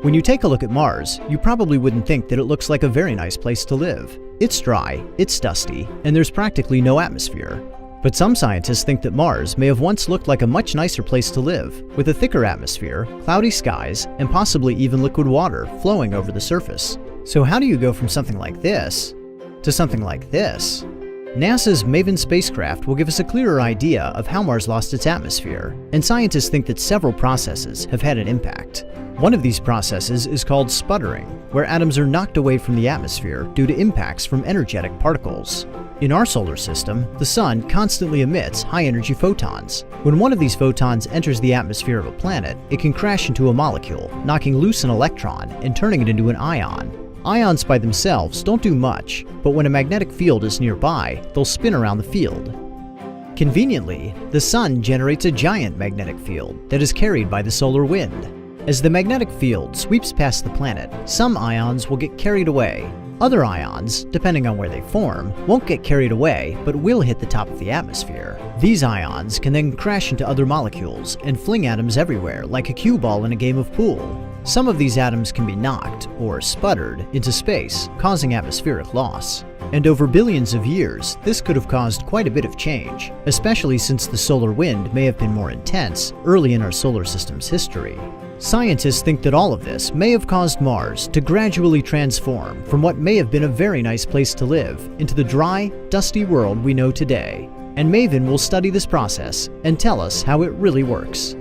When you take a look at Mars, you probably wouldn't think that it looks like a very nice place to live. It's dry, it's dusty, and there's practically no atmosphere. But some scientists think that Mars may have once looked like a much nicer place to live, with a thicker atmosphere, cloudy skies, and possibly even liquid water flowing over the surface. So how do you go from something like this to something like this? NASA's MAVEN spacecraft will give us a clearer idea of how Mars lost its atmosphere, and scientists think that several processes have had an impact. One of these processes is called sputtering, where atoms are knocked away from the atmosphere due to impacts from energetic particles. In our solar system, the Sun constantly emits high-energy photons. When one of these photons enters the atmosphere of a planet, it can crash into a molecule, knocking loose an electron and turning it into an ion. Ions by themselves don't do much, but when a magnetic field is nearby, they'll spin around the field. Conveniently, the Sun generates a giant magnetic field that is carried by the solar wind. As the magnetic field sweeps past the planet, some ions will get carried away. Other ions, depending on where they form, won't get carried away but will hit the top of the atmosphere. These ions can then crash into other molecules and fling atoms everywhere like a cue ball in a game of pool. Some of these atoms can be knocked, or sputtered, into space, causing atmospheric loss. And over billions of years, this could have caused quite a bit of change, especially since the solar wind may have been more intense early in our solar system's history. Scientists think that all of this may have caused Mars to gradually transform from what may have been a very nice place to live into the dry, dusty world we know today. And MAVEN will study this process and tell us how it really works.